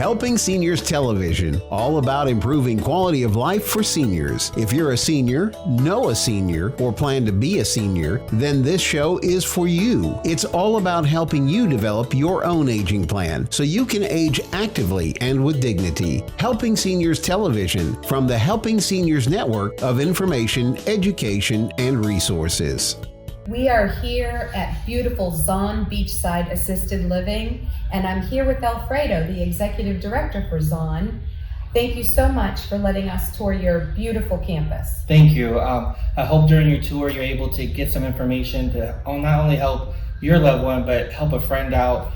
Helping Seniors Television, all about improving quality of life for seniors. If you're a senior, know a senior, or plan to be a senior, then this show is for you. It's all about helping you develop your own aging plan so you can age actively and with dignity. Helping Seniors Television from the Helping Seniors Network of information, education, and resources. We are here at beautiful Zon Beachside Assisted Living, and I'm here with Alfredo, the Executive Director for Zon. Thank you so much for letting us tour your beautiful campus. Thank you. I hope during your tour you're able to get some information to not only help your loved one, but help a friend out.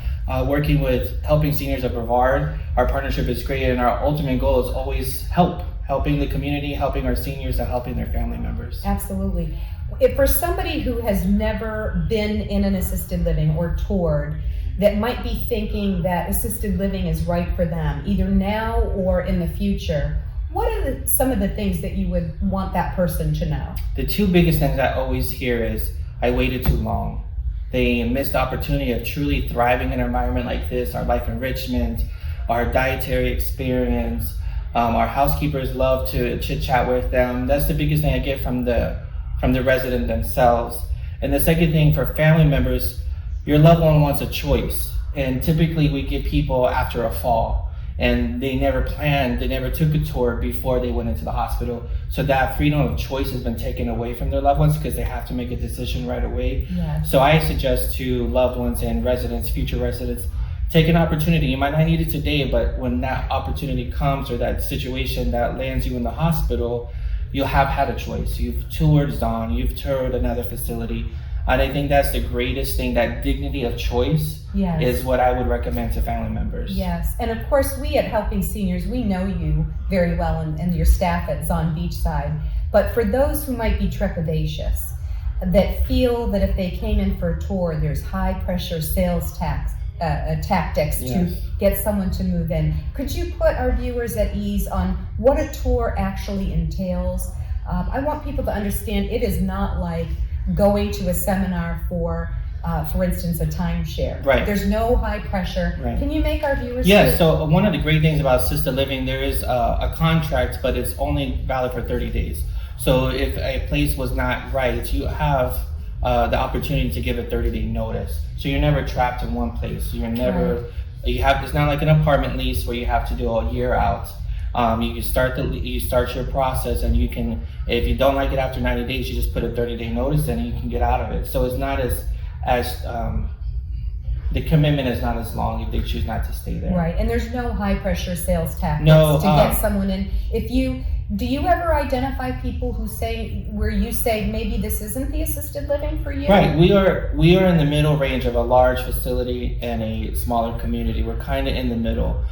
Working with Helping Seniors of Brevard, our partnership is great, and our ultimate goal is always helping the community, helping our seniors, and helping their family members. Absolutely. If for somebody who has never been in an assisted living or toured, that might be thinking that assisted living is right for them, either now or in the future, what are some of the things that you would want that person to know? The two biggest things I always hear is, I waited too long. They missed the opportunity of truly thriving in an environment like this, our life enrichment, our dietary experience. Our housekeepers love to chit chat with them. That's the biggest thing I get from the resident themselves. And the second thing for family members, your loved one wants a choice. And typically we get people after a fall and they never planned, they never took a tour before they went into the hospital. So that freedom of choice has been taken away from their loved ones because they have to make a decision right away. Yes. So I suggest to loved ones and residents, future residents, take an opportunity. You might not need it today, but when that opportunity comes or that situation that lands you in the hospital, you'll have had a choice. You've toured Zon, you've toured another facility. And I think that's the greatest thing, that dignity of choice. Yes. Is what I would recommend to family members. Yes, and of course we at Helping Seniors, we know you very well and your staff at Zon Beachside. But for those who might be trepidatious, that feel that if they came in for a tour, there's high pressure sales tactics Yes. to get someone to move in. Could you put our viewers at ease on what a tour actually entails? I want people to understand it is not like going to a seminar for instance, a timeshare. Right. There's no high pressure. Right. Can you make our viewers? Yeah, so one of the great things about assisted living, there is a contract, but it's only valid for 30 days. So if a place was not right, you have the opportunity to give a 30-day notice. So you're never trapped in one place. You're never, it's not like an apartment lease where you have to do a year out. You can start your process, and you can, if you don't like it after 90 days, you just put a 30-day notice in and you can get out of it. So it's not as the commitment is not as long if they choose not to stay there. Right, and there's no high pressure sales tactics No, to get someone in. Do you ever identify people where you say maybe this isn't the assisted living for you? Right, we are in the middle range of a large facility and a smaller community. We're kind of in the middle.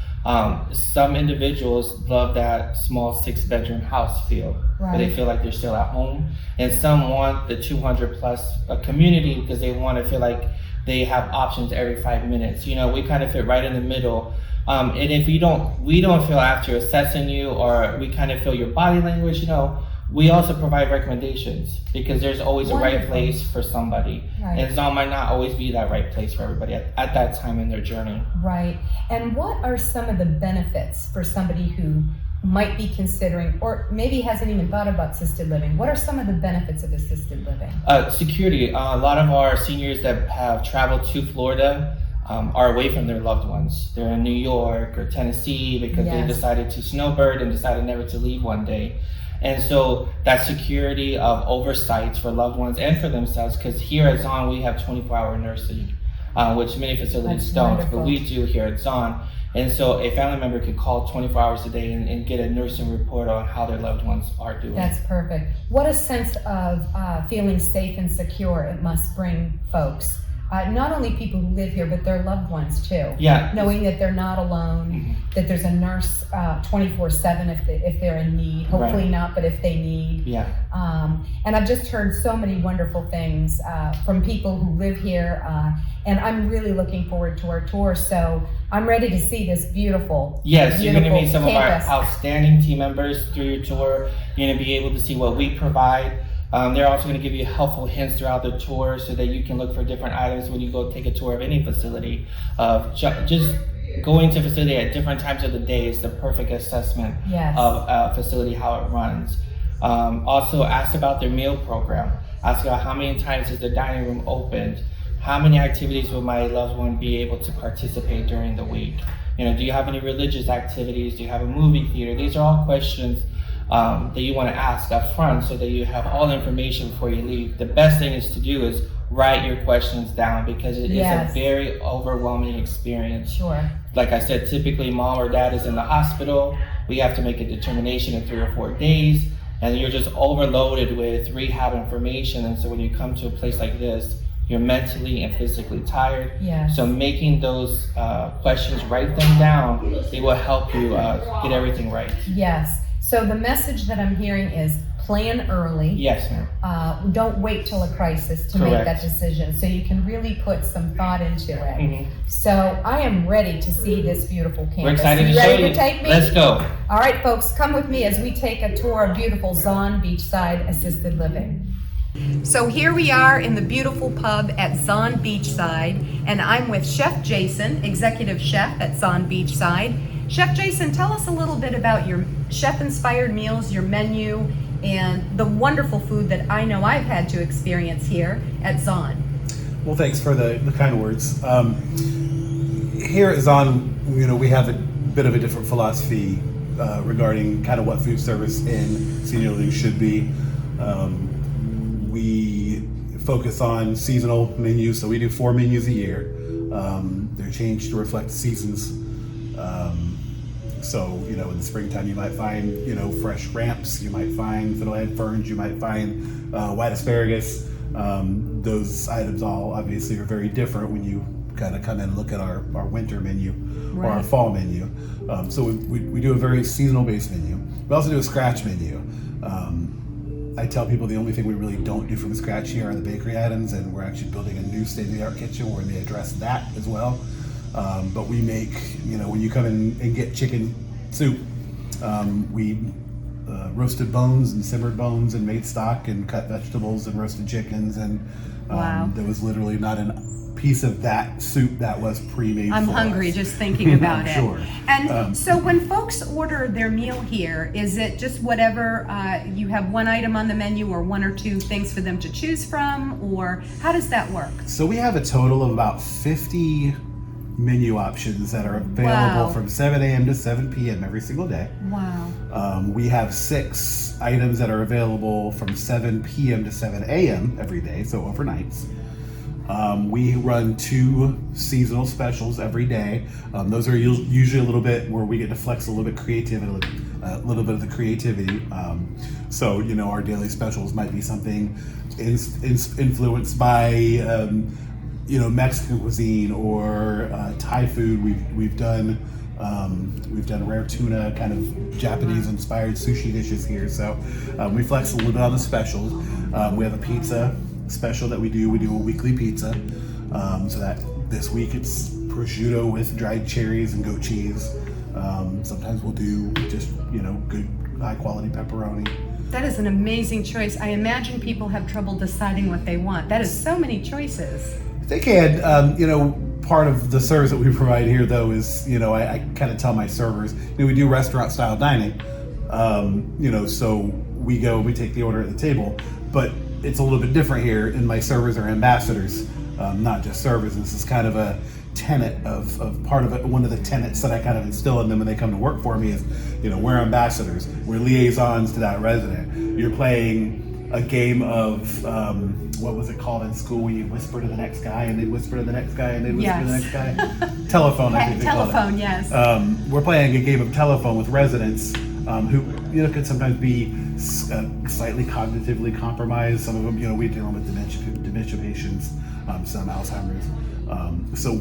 Some individuals love that small 6-bedroom house feel, where they feel like they're still at home, and some want the 200 plus community because they want to feel like they have options every 5 minutes. You know, we kind of fit right in the middle. And if we don't feel after assessing you, or we kind of feel your body language, you know, we also provide recommendations because there's always a right place for somebody. Right. And Zon might not always be that right place for everybody at that time in their journey. Right. And what are some of the benefits for somebody who might be considering, or maybe hasn't even thought about assisted living? What are some of the benefits of assisted living? Security. A lot of our seniors that have traveled to Florida are away from their loved ones. They're in New York or Tennessee because they decided to snowbird and decided never to leave one day. And so that security of oversight for loved ones and for themselves, because here at Zon we have 24-hour nursing, which many facilities don't, but we do here at Zon. And so a family member could call 24 hours a day and get a nursing report on how their loved ones are doing. That's perfect. What a sense of feeling safe and secure it must bring folks. Not only people who live here, but their loved ones too. Yeah. Knowing that they're not alone, that there's a nurse 24/7 if they're in need. Hopefully not, but if they need. Yeah. And I've just heard so many wonderful things from people who live here, and I'm really looking forward to our tour. So I'm ready to see this beautiful. Yes, you're going to meet some campus. of our outstanding team members through your tour. You're going to be able to see what we provide. They're also going to give you helpful hints throughout the tour so that you can look for different items when you go take a tour of any facility. Just going to a facility at different times of the day is the perfect assessment of a facility, how it runs. Also ask about their meal program. Ask about how many times is the dining room opened. How many activities will my loved one be able to participate during the week? You know, do you have any religious activities? Do you have a movie theater? These are all questions that you want to ask up front so that you have all the information before you leave. The best thing is to do is write your questions down, because it is a very overwhelming experience. Sure. Like I said, typically mom or dad is in the hospital. We have to make a determination in 3 or 4 days, and you're just overloaded with rehab information. And so when you come to a place like this, you're mentally and physically tired. Yes. So making those questions, write them down. It will help you get everything right. Yes. So the message that I'm hearing is plan early. Yes, ma'am. Don't wait till a crisis to make that decision. So you can really put some thought into it. Mm-hmm. So I am ready to see this beautiful campus. We're excited to show ready you. to take me? Let's go. All right, folks, come with me as we take a tour of beautiful Zon Beachside Assisted Living. So here we are in the beautiful pub at Zon Beachside, and I'm with Chef Jason, executive chef at Zon Beachside. Chef Jason, tell us a little bit about your chef-inspired meals, your menu, and the wonderful food that I know I've had to experience here at Zon. Well, thanks for the kind words. Here at Zon, you know, we have a bit of a different philosophy regarding kind of what food service in senior living should be. We focus on seasonal menus, so we do 4 menus a year. They're changed to reflect the seasons. So, you know, in the springtime, you might find, you know, fresh ramps, you might find fiddlehead ferns, you might find white asparagus. Those items all obviously are very different when you kind of come in and look at our winter menu or our fall menu. So we do a very seasonal based menu. We also do a scratch menu. I tell people the only thing we really don't do from scratch here are the bakery items, and we're actually building a new state-of-the-art kitchen where we may address that as well. But we make, you know, when you come in and get chicken soup, we roasted bones and simmered bones and made stock and cut vegetables and roasted chickens, and there was literally not a piece of that soup that was pre-made. I'm hungry just thinking about it. Sure. And so when folks order their meal here, is it just whatever, you have one item on the menu or 1 or 2 things for them to choose from, or how does that work? So we have a total of about 50 menu options that are available from 7 a.m. to 7 p.m. every single day. Wow. We have 6 items that are available from 7 p.m. to 7 a.m. every day, so overnights. We run 2 seasonal specials every day. Those are usually a little bit where we get to flex a little bit a little bit of the creativity. So, you know, our daily specials might be something influenced by you know, Mexican cuisine or Thai food. We've done rare tuna, kind of Japanese inspired sushi dishes here. So we flex a little bit on the specials. We have a pizza special that we do. We do a weekly pizza. So that this week it's prosciutto with dried cherries and goat cheese. Sometimes we'll do just, you know, good high quality pepperoni. That is an amazing choice. I imagine people have trouble deciding what they want. That is so many choices. They can. You know, part of the service that we provide here, though, is, you know, I kind of tell my servers, you know, we do restaurant style dining. You know, so we go, we take the order at the table, but it's a little bit different here, and my servers are ambassadors, not just servers. This is kind of a tenet of part of it. One of the tenets that I kind of instill in them when they come to work for me is, you know, we're ambassadors. We're liaisons to that resident. You're playing a game of, what was it called in school, where you whisper to the next guy and they'd whisper to the next guy and they'd whisper to the next guy? Telephone, I think they call it. Telephone, yes. We're playing a game of telephone with residents who, you know, could sometimes be slightly cognitively compromised. Some of them, you know, we deal with dementia patients, some Alzheimer's. So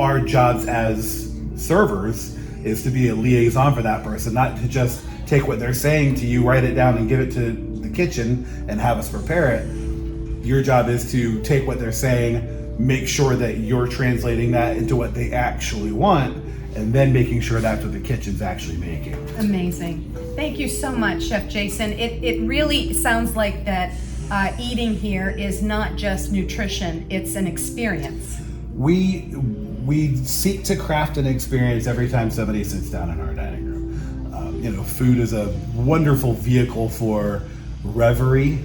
our jobs as servers is to be a liaison for that person, not to just take what they're saying to you, write it down and give it to the kitchen and have us prepare it. Your job is to take what they're saying, make sure that you're translating that into what they actually want, and then making sure that's what the kitchen's actually making. Amazing. Thank you so much, Chef Jason. It really sounds like that eating here is not just nutrition, it's an experience. We we seek to craft an experience every time somebody sits down in our dining room. Food is a wonderful vehicle for reverie,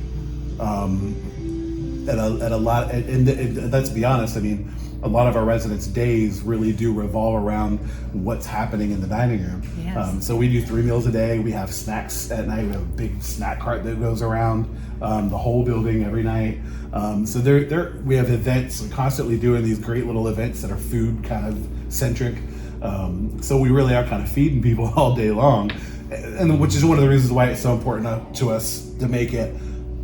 and a lot. And let's be honest. I mean, a lot of our residents' days really do revolve around what's happening in the dining room. Yes. So we do 3 meals a day. We have snacks at night. We have a big snack cart that goes around the whole building every night. So we have events. We're constantly doing these great little events that are food kind of centric. So we really are kind of feeding people all day long, and which is one of the reasons why it's so important to us to make it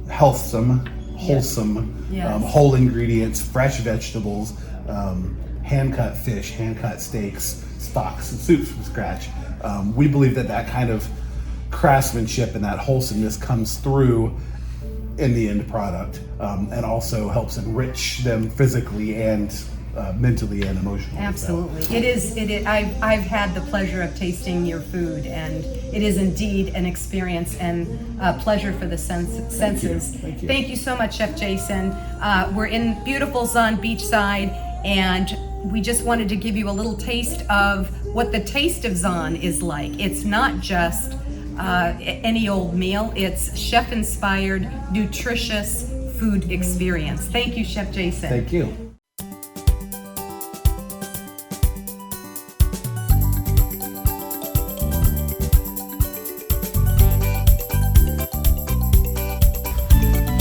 wholesome, Yes. whole ingredients, fresh vegetables, hand-cut fish, hand-cut steaks, stocks, and soups from scratch. We believe that kind of craftsmanship and that wholesomeness comes through in the end product, and also helps enrich them physically and mentally and emotionally. Absolutely. It is. I've had the pleasure of tasting your food, and it is indeed an experience and a pleasure for the senses. Thank you. Thank you so much, Chef Jason. We're in beautiful Zon Beachside, and we just wanted to give you a little taste of what the taste of Zon is like. It's not just any old meal. It's chef-inspired, nutritious food experience. Thank you, Chef Jason. Thank you.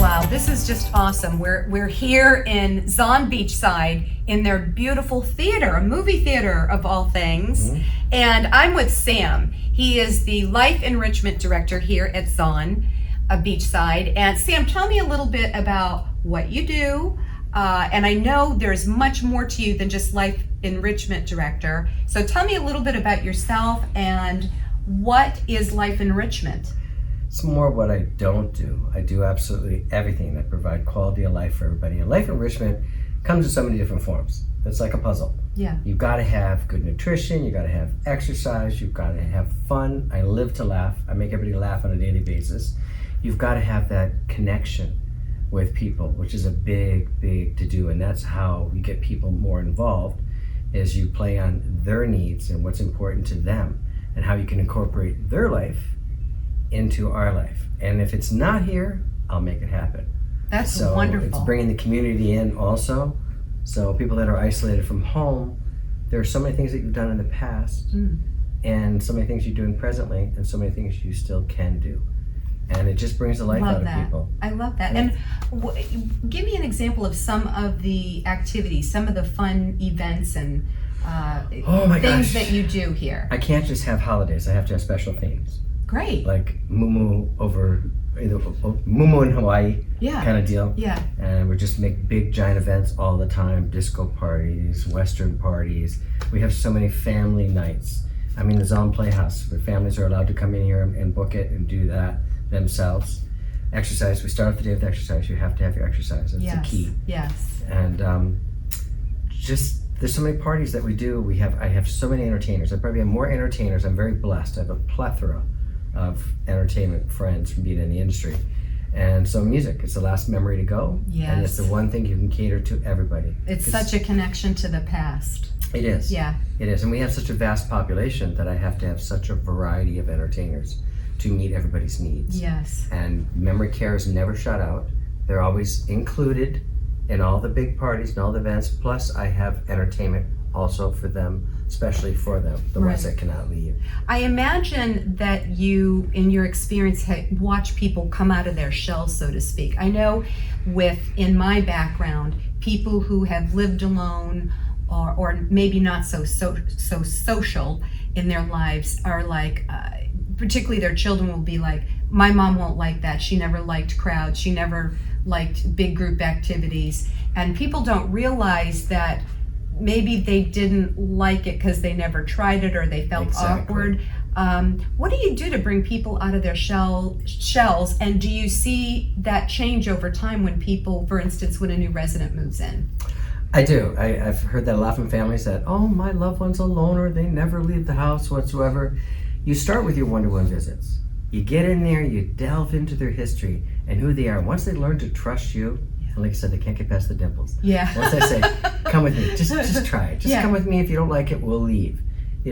Wow, this is just awesome. We're here in Zon Beachside in their beautiful theater, a movie theater of all things. Mm-hmm. And I'm with Sam. He is the Life Enrichment Director here at Zon Beachside. And Sam, tell me a little bit about what you do. And I know there's much more to you than just Life Enrichment Director. So tell me a little bit about yourself and what is Life Enrichment? It's more what I don't do. I do absolutely everything that provide quality of life for everybody. And life enrichment comes in so many different forms. It's like a puzzle. Yeah. You've got to have good nutrition. You've got to have exercise. You've got to have fun. I live to laugh. I make everybody laugh on a daily basis. You've got to have that connection with people, which is a big to do. And that's how you get people more involved, is you play on their needs and what's important to them and how you can incorporate their life into our life. And if it's not here, I'll make it happen. That's wonderful. It's bringing the community in also. So people that are isolated from home, there are so many things that you've done in the past, and so many things you're doing presently, and so many things you still can do. And it just brings the life out of people. I love that. Yeah. And give me an example of some of the activities, some of the fun events and things that you do here. I can't just have holidays. I have to have special themes. Great. Like Mumu Mumu in Hawaii, kind of deal. Yeah. And we just make big giant events all the time, disco parties, Western parties. We have so many family nights. I mean, the Zon Playhouse, where families are allowed to come in here and book it and do that themselves. Exercise, we start off the day with exercise. You have to have your exercise. That's the key. Yes. And just, there's so many parties that we do. I have so many entertainers. I probably have more entertainers. I'm very blessed. I have a plethora of entertainment friends from being in the industry. And so music, it's the last memory to go. Yes. And it's the one thing you can cater to everybody. It's such a connection to the past. It is. Yeah. It is. And we have such a vast population that I have to have such a variety of entertainers to meet everybody's needs. Yes. And memory care is never shut out. They're always included in all the big parties and all the events. Plus I have entertainment also for them, especially for them, the ones that cannot leave. I imagine that you, in your experience, watch people come out of their shells, so to speak. I know in my background, people who have lived alone or maybe not so social in their lives are like, particularly their children will be like, my mom won't like that. She never liked crowds. She never liked big group activities. And people don't realize that maybe they didn't like it because they never tried it or they felt awkward. What do you do to bring people out of their shells? And do you see that change over time when people, for instance, when a new resident moves in? I do. I've heard that a lot from families that, oh, my loved one's a loner. They never leave the house whatsoever. You start with your one-to-one visits. You get in there, you delve into their history and who they are. Once they learn to trust you, And like I said, they can't get past the dimples. Yeah. Once I say, come with me, just try it. Just come with me. If you don't like it, we'll leave.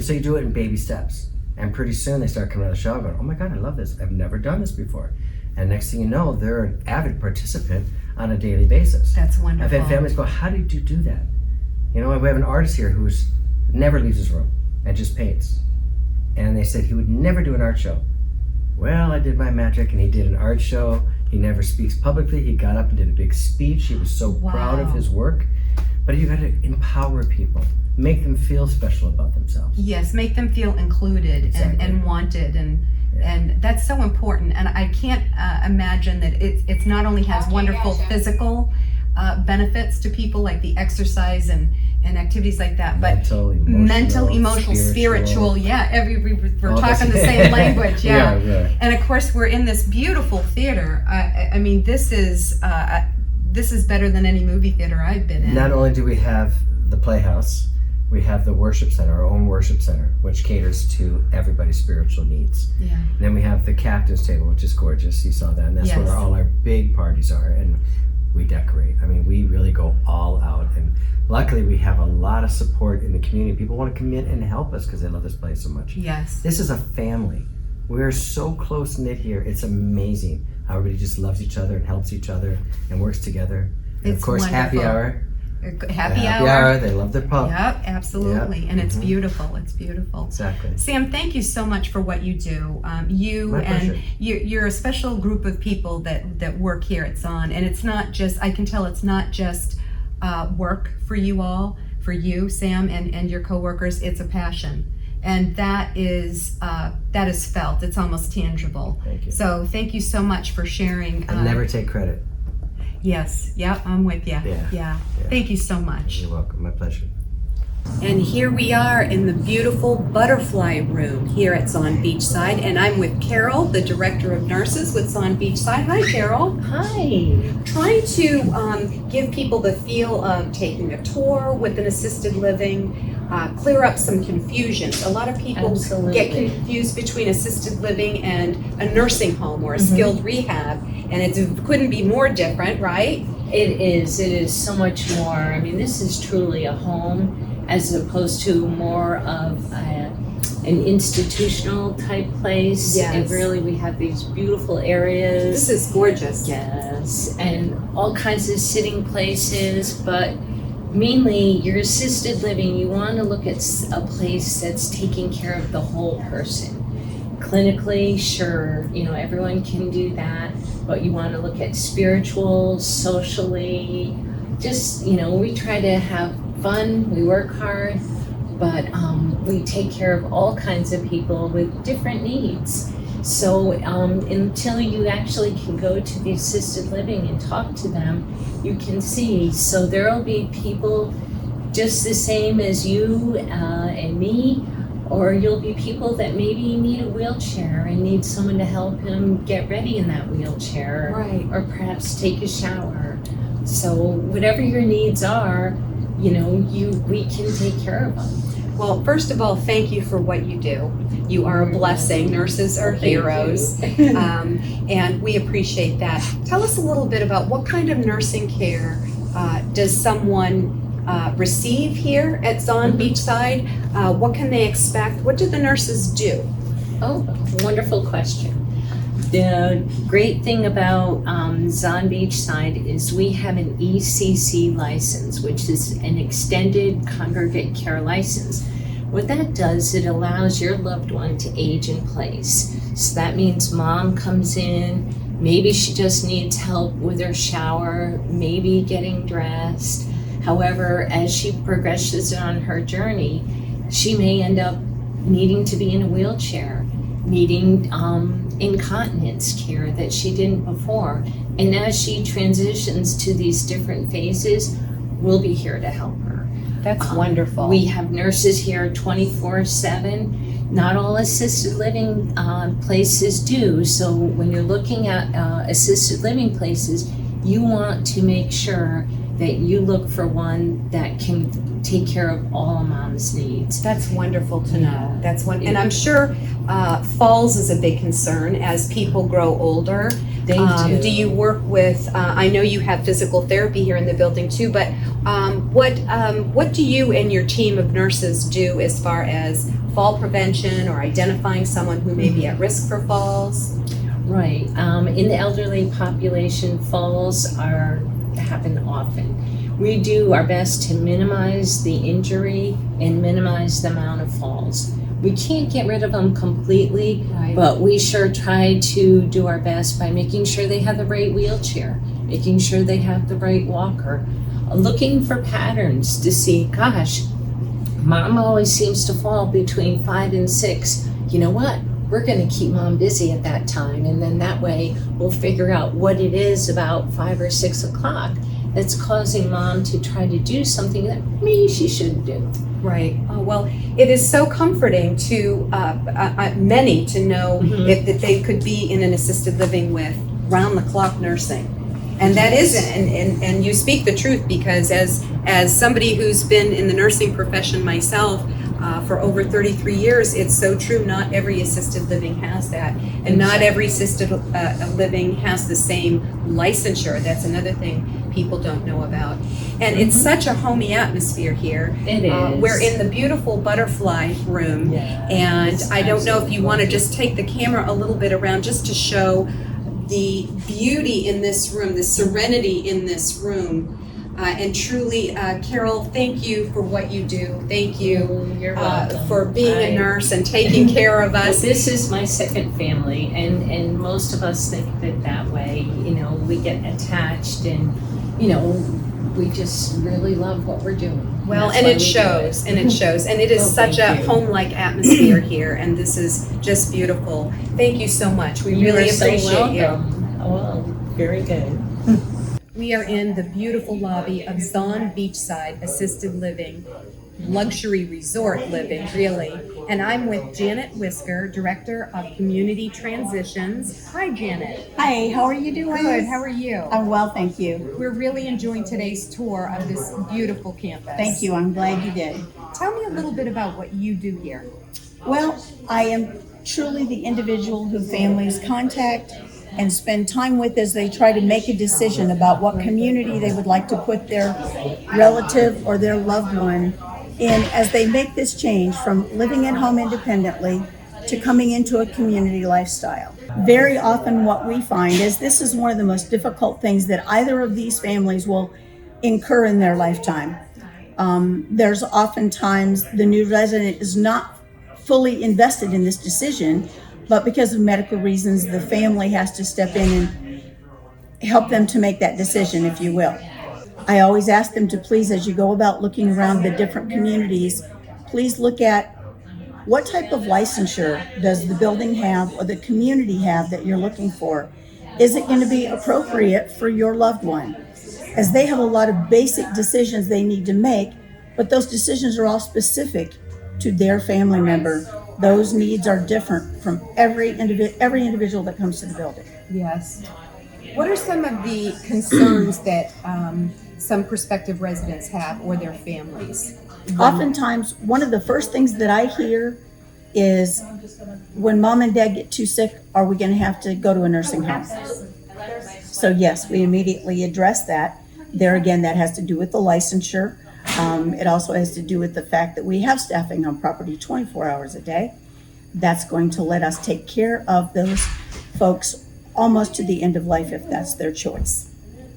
So you do it in baby steps. And pretty soon they start coming out of the shower going, oh my God, I love this. I've never done this before. And next thing you know, they're an avid participant on a daily basis. That's wonderful. I've had families go, how did you do that? You know, we have an artist here who's never leaves his room and just paints. And they said he would never do an art show. Well, I did my magic, and he did an art show. He never speaks publicly. He got up and did a big speech. He was so proud of his work. But you got to empower people, make them feel special about themselves. Yes, make them feel included and wanted, and that's so important. And I can't imagine that it's not only has wonderful physical benefits to people, like the exercise and activities like that, but mental, emotional, spiritual. Yeah, we're talking the same language. Yeah. And of course, we're in this beautiful theater. I mean, this is better than any movie theater I've been in. Not only do we have the Playhouse, we have the worship center, our own worship center, which caters to everybody's spiritual needs. Yeah. And then we have the captain's table, which is gorgeous. You saw that, and that's where all our big parties are. And we decorate. I mean, we really go all out. And luckily, we have a lot of support in the community. People want to come in and help us because they love this place so much. Yes. This is a family. We're so close knit here. It's amazing how everybody just loves each other and helps each other and works together. And It's of course, wonderful. happy hour. Happy hour. They love their pub. Yep, absolutely. Yep. And it's beautiful. It's beautiful. Exactly. Sam, thank you so much for what you do. You My and pleasure. you're a special group of people that work here at Zon, and it's not just, I can tell it's not just work for you all, for you, Sam, and your coworkers. It's a passion. And that is felt. It's almost tangible. Thank you. So thank you so much for sharing. I never take credit. Yes. Yep. I'm with you. Yeah. Thank you so much. You're welcome. My pleasure. And here we are in the beautiful butterfly room here at Zon Beachside, and I'm with Carol, the Director of Nurses with Zon Beachside. Hi, Carol. Hi. Trying to give people the feel of taking a tour with an assisted living, clear up some confusions. A lot of people get confused between assisted living and a nursing home or a skilled rehab, and it couldn't be more different, right? It is so much more. I mean, this is truly a home as opposed to more of an institutional type place. Yes. And really, we have these beautiful areas. This is gorgeous. Yes, and all kinds of sitting places, but mainly your assisted living, you want to look at a place that's taking care of the whole person. Clinically, sure, everyone can do that, but you want to look at spiritual, socially, just, we try to have fun, we work hard, but we take care of all kinds of people with different needs. So until you actually can go to the assisted living and talk to them, you can see. So there'll be people just the same as you and me, or you'll be people that maybe need a wheelchair and need someone to help him get ready in that wheelchair, Right. or perhaps take a shower. So whatever your needs are, we can take care of them. Well, first of all, thank you for what you do. You are a blessing. Nurses are heroes, and we appreciate that. Tell us a little bit about what kind of nursing care does someone receive here at Zon Beachside? What can they expect? What do the nurses do? Oh, wonderful question. The great thing about Zon Beachside is we have an ECC license, which is an extended congregate care license. What that does, it allows your loved one to age in place. So that means mom comes in, maybe she just needs help with her shower, maybe getting dressed. However, as she progresses on her journey, she may end up needing to be in a wheelchair, needing incontinence care that she didn't before. And as she transitions to these different phases, we'll be here to help her. That's wonderful. We have nurses here 24/7. Not all assisted living places do. So when you're looking at assisted living places, you want to make sure that you look for one that can take care of all a mom's needs. That's wonderful to know. That's one, and I'm sure falls is a big concern as people grow older. They do. Do you work with, I know you have physical therapy here in the building too, but what do you and your team of nurses do as far as fall prevention or identifying someone who may be at risk for falls? Right. In the elderly population, falls happen often. We do our best to minimize the injury and minimize the amount of falls. We can't get rid of them completely, Right. but we sure try to do our best by making sure they have the right wheelchair, making sure they have the right walker, looking for patterns to see, gosh, mom always seems to fall between 5 and 6. You know what? We're going to keep mom busy at that time, and then that way we'll figure out what it is about 5 or 6 o'clock that's causing mom to try to do something that maybe she shouldn't do. Right. Oh, well, it is so comforting to many to know that they could be in an assisted living with round-the-clock nursing. And that is, and you speak the truth, because as somebody who's been in the nursing profession myself for over 33 years, it's so true. Not every assisted living has that, and not every assisted living has the same licensure. That's another thing people don't know about. And it's such a homey atmosphere here. It is. We're in the beautiful butterfly room, Yes, and I don't know if you want to absolutely. just take the camera a little bit around just to show the beauty in this room, the serenity in this room. And truly, Carol, thank you for what you do. Thank you You're welcome. for being a nurse and taking care of us. This is my second family, and most of us think of it that way. You know, we get attached, and you know, we just really love what we're doing. Well, That's and why it we do shows, and it shows, and it is Well, such a thank you. home-like atmosphere here, and this is just beautiful. Thank you so much. We You really are so appreciate you. welcome. Well, very good. We are in the beautiful lobby of Zon Beachside Assisted Living, luxury resort living, really. And I'm with Janet Whisker, Director of Community Transitions. Hi, Janet. Hi, how are you doing? Good. How are you? I'm well, thank you. We're really enjoying today's tour of this beautiful campus. Thank you, I'm glad you did. Tell me a little bit about what you do here. Well, I am truly the individual who families contact and spend time with as they try to make a decision about what community they would like to put their relative or their loved one in as they make this change from living at home independently to coming into a community lifestyle. Very often what we find is this is one of the most difficult things that either of these families will incur in their lifetime. There's oftentimes the new resident is not fully invested in this decision, but because of medical reasons, the family has to step in and help them to make that decision, if you will. I always ask them to please, as you go about looking around the different communities, please look at what type of licensure does the building have or the community have that you're looking for. Is it going to be appropriate for your loved one? As they have a lot of basic decisions they need to make, but those decisions are all specific to their family member. Those needs are different from every individual that comes to the building. Yes. What are some of the concerns that some prospective residents have or their families? Oftentimes, one of the first things that I hear is, when mom and dad get too sick, are we going to have to go to a nursing home? So yes, we immediately address that. There again, that has to do with the licensure. It also has to do with the fact that we have staffing on property 24 hours a day. That's going to let us take care of those folks almost to the end of life if that's their choice.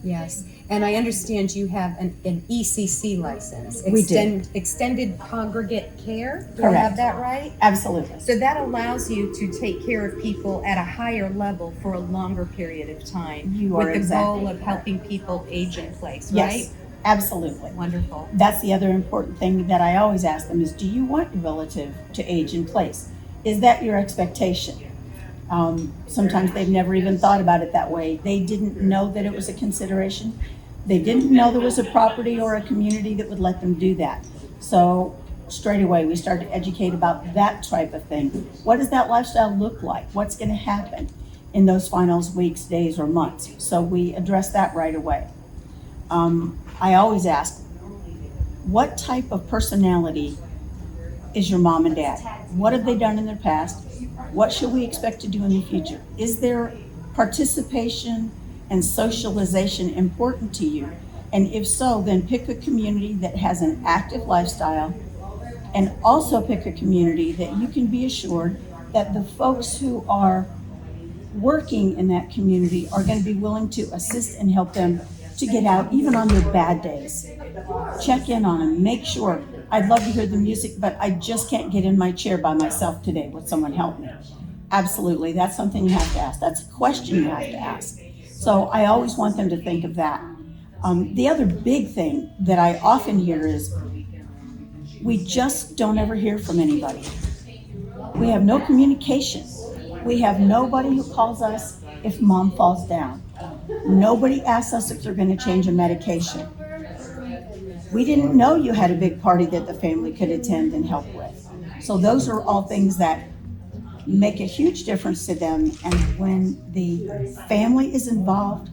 Yes, and I understand you have an ECC license. We do. Extended Congregate Care. Do I Correct. have that right? Absolutely. So that allows you to take care of people at a higher level for a longer period of time. You are with the exactly goal of helping people age in place, right? Yes, absolutely. Wonderful. That's the other important thing that I always ask them is, do you want your relative to age in place? Is that your expectation? Sometimes they've never even thought about it that way. They didn't know that it was a consideration. They didn't know there was a property or a community that would let them do that. So straight away, we start to educate about that type of thing. What does that lifestyle look like? What's going to happen in those final weeks, days, or months? So we address that right away. I always ask, what type of personality is your mom and dad? What have they done in their past? What should we expect to do in the future? Is their participation and socialization important to you? And if so, then pick a community that has an active lifestyle, and also pick a community that you can be assured that the folks who are working in that community are going to be willing to assist and help them to get out even on their bad days. Check in on them, make sure. I'd love to hear the music, but I just can't get in my chair by myself today. Would someone help me? Absolutely, that's something you have to ask. That's a question you have to ask. So I always want them to think of that. The other big thing that I often hear is we just don't ever hear from anybody. We have no communication. We have nobody who calls us if mom falls down. Nobody asks us if they're going to change a medication. We didn't know you had a big party that the family could attend and help with. So those are all things that make a huge difference to them. And when the family is involved,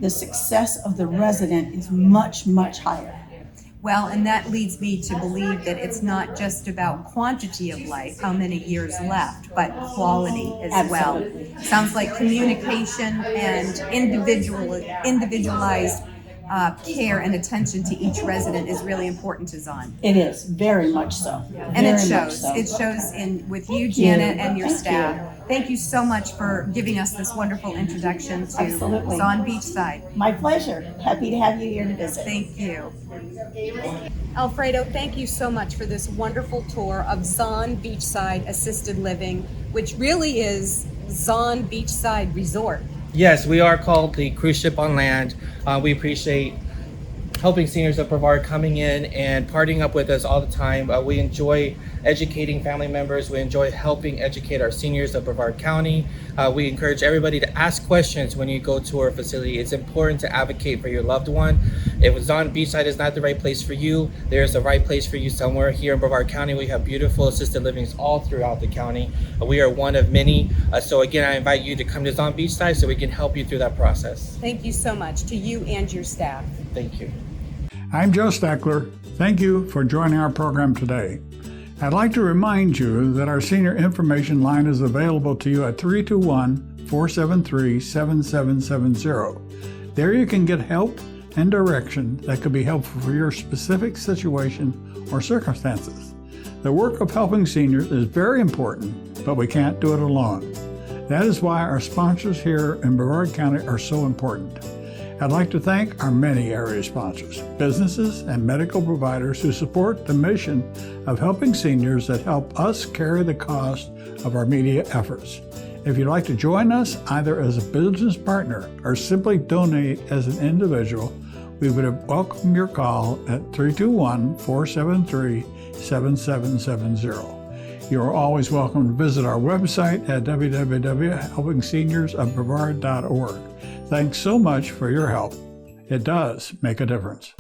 the success of the resident is much, much higher. Well, and that leads me to believe that it's not just about quantity of life, how many years left, but quality as Absolutely. well. Sounds like communication and individualized care and attention to each resident is really important to Zon. It is, very much so. And it Very much shows. so. It shows in with you, Thank you. Janet, and your Thank staff. you. Thank you so much for giving us this wonderful introduction to Absolutely. Zon Beachside. My pleasure. Happy to have you here to visit. Thank you. Alfredo, thank you so much for this wonderful tour of Zon Beachside Assisted Living, which really is Zon Beachside Resort. Yes, we are called the Cruise Ship on Land. We appreciate helping seniors of Brevard coming in and partying up with us all the time. We enjoy educating family members. We enjoy helping educate our seniors of Brevard County. We encourage everybody to ask questions when you go to our facility. It's important to advocate for your loved one. If Zon Beachside is not the right place for you, there's a right place for you somewhere. Here in Brevard County, we have beautiful assisted livings all throughout the county. We are one of many. So again, I invite you to come to Zon Beachside so we can help you through that process. Thank you so much to you and your staff. Thank you. I'm Joe Steckler. Thank you for joining our program today. I'd like to remind you that our senior information line is available to you at 321-473-7770. There you can get help and direction that could be helpful for your specific situation or circumstances. The work of helping seniors is very important, but we can't do it alone. That is why our sponsors here in Brevard County are so important. I'd like to thank our many area sponsors, businesses, and medical providers who support the mission of helping seniors that help us carry the cost of our media efforts. If you'd like to join us either as a business partner or simply donate as an individual, we would welcome your call at 321-473-7770. You are always welcome to visit our website at www.helpingseniorsofbrevard.org. Thanks so much for your help. It does make a difference.